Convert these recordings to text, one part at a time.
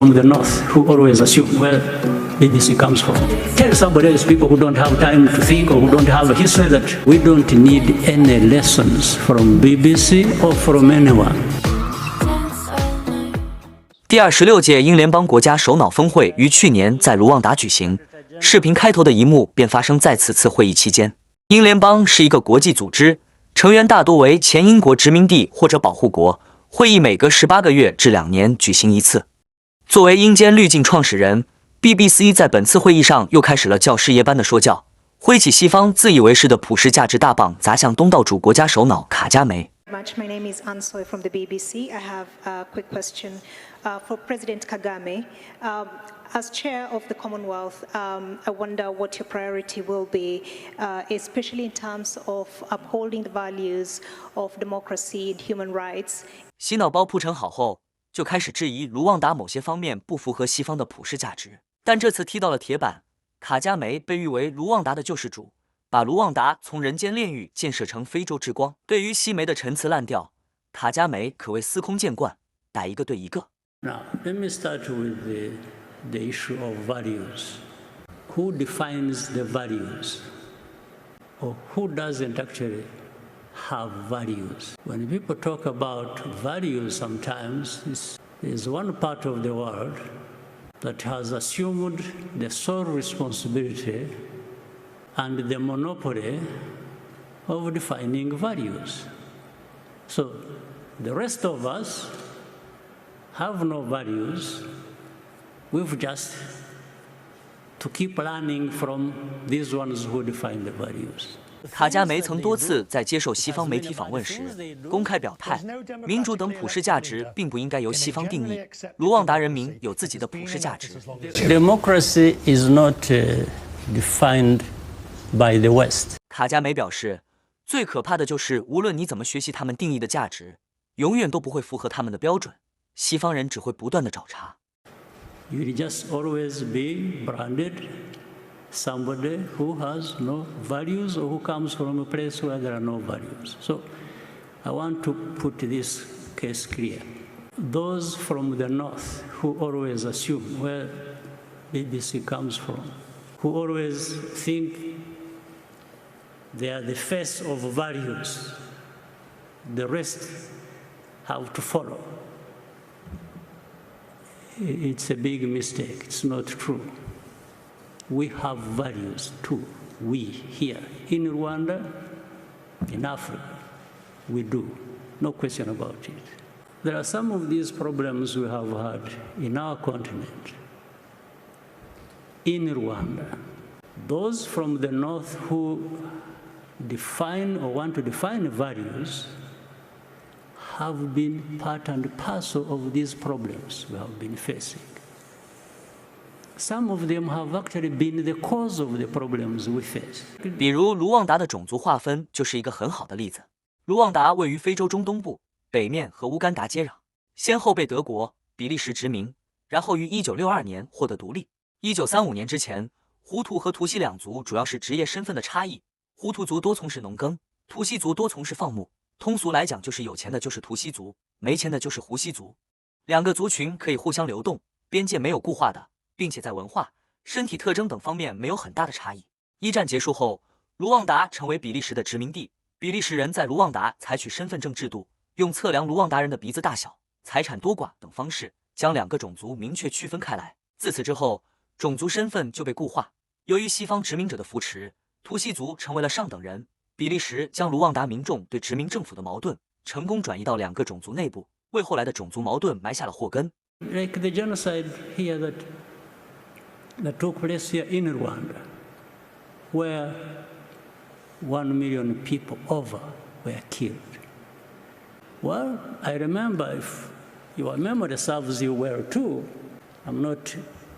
From the north, who always assume where BBC comes from. Tell somebody else, people who don't have time to think or who don't have a history, that we don't need any lessons from BBC or from anyone. 第26届英联邦国家首脑峰会于去年在卢旺达举行。视频开头的一幕便发生在此次会议期间。英联邦是一个国际组织，成员大多为前英国殖民地或者保护国。会议每隔18个月至2年举行一次。作为英间滤镜创始人 ，BBC 在本次会议上又开始了教师爷般的说教，挥起西方自以为是的普世价值大棒砸向东道主国家首脑卡加梅。My name is Ansoy from the BBC. I have a quick question for President Kagame. As chair of the Commonwealth, I wonder what your priority will be, especially in terms of upholding the values of democracy and human rights. 洗脑包铺陈好后，就开始质疑卢旺达某些方面不符合西方的普世价值。但这次踢到了铁板，卡加梅被誉为卢旺达的救世主，把卢旺达从人间炼狱建设成非洲之光。对于西媒的陈词滥调，卡加梅可谓司空见惯，逮一个对一个。Now, let me start with the issue of values. Who defines the values? Or who doesn't actually have values? When people talk about values sometimes, there's one part of the world that has assumed the sole responsibility and the monopoly of defining values. So the rest of us have no values. We've just to keep learning from these ones who define the values. 卡加梅曾多次在接受西方媒体访问时公开表态，民主等普世价值并不应该由西方定义，卢旺达人民有自己的普世价值。Democracy is not defined by the West. 卡加梅表示，最可怕的就是无论你怎么学习他们定义的价值，永远都不会符合他们的标准，西方人只会不断的找茬。You'll just always be branded somebody who has no values or who comes from a place where there are no values. So I want to put this case clear. Those from the north who always assume where BBC comes from, who always think they are the face of values, the rest have to follow. It's a big mistake. It's not true. We have values too. We here in Rwanda, in Africa, we do. No question about it. There are some of these problems we have had in our continent. In Rwanda, those from the north who define or want to define values have been part and parcel of these problems we have been facing. Some of them have actually been the cause of the problems we face. 比如卢旺达的种族划分就是一个很好的例子。卢旺达位于非洲中东部，北面和乌干达接壤，先后被德国、比利时殖民，然后于1962年获得独立。1935年之前，胡图和图西两族主要是职业身份的差异，胡图族多从事农耕，图西族多从事放牧。通俗来讲，就是有钱的就是图西族，没钱的就是胡西族。两个族群可以互相流动，边界没有固化的，并且在文化、身体特征等方面没有很大的差异。一战结束后，卢旺达成为比利时的殖民地，比利时人在卢旺达采取身份证制度，用测量卢旺达人的鼻子大小、财产多寡等方式，将两个种族明确区分开来。自此之后，种族身份就被固化。由于西方殖民者的扶持，图西族成为了上等人。比利时将卢旺达民众对殖民政府的矛盾成功转移到两个种族内部，为后来的种族矛盾埋下了祸根。 Like the genocide here that took place here in Rwanda, where 1 million people over were killed. Well, I remember, if your memory serves you well too, I'm not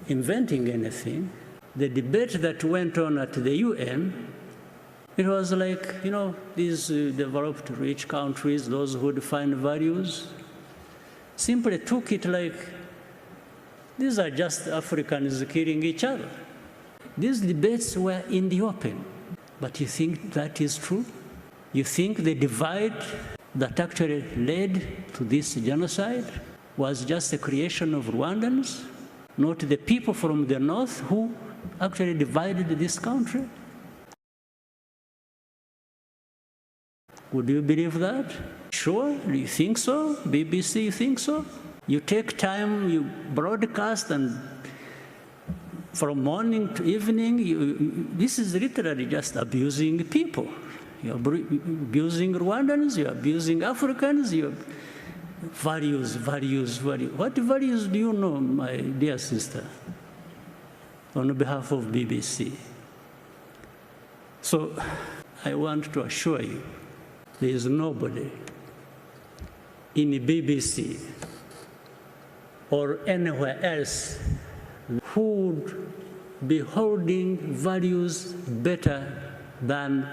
inventing anything, the debate that went on at the UN, it was like, you know, these developed rich countries, those who define values, simply took it like, these are just Africans killing each other. These debates were in the open. But you think that is true? You think the divide that actually led to this genocide was just a creation of Rwandans? not the people from the north who actually divided this country? Would you believe that? Sure, you think so? BBC, you think so? You take time, you broadcast, and from morning to evening, this is literally just abusing people. You're abusing Rwandans, you're abusing Africans, you're values. What values do you know, my dear sister, on behalf of BBC? So I want to assure you, there is nobody in the BBC or anywhere else who would be holding values better than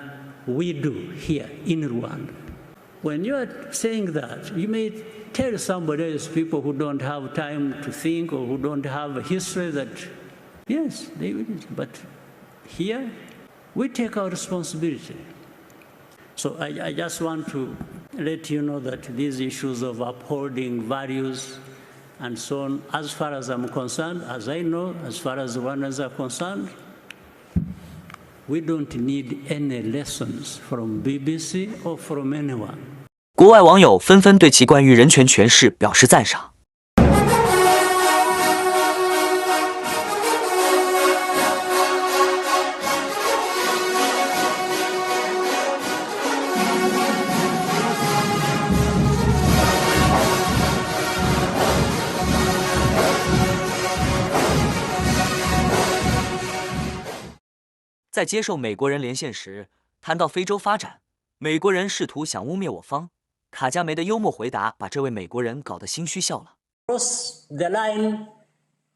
we do here in Rwanda. When you are saying that, you may tell somebody else, people who don't have time to think or who don't have a history, that yes, they will. But here, we take our responsibility. So I just want to let you know that these issues of upholding values and so on, as far as I'm concerned, as I know, as far as Rwandans are concerned, we don't need any lessons from BBC or from anyone. 国外网友纷纷对其关于人权诠释表示赞赏。在接受美国人连线时，谈到非洲发展，美国人试图想污蔑我方。卡加梅的幽默回答把这位美国人搞得心虚笑了。Cross the line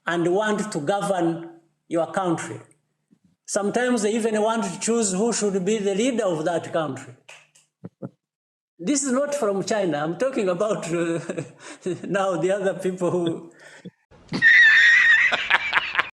and want to govern your country. Sometimes they even want to choose who should be the leader of that country. This is not from China. I'm talking about now the other people who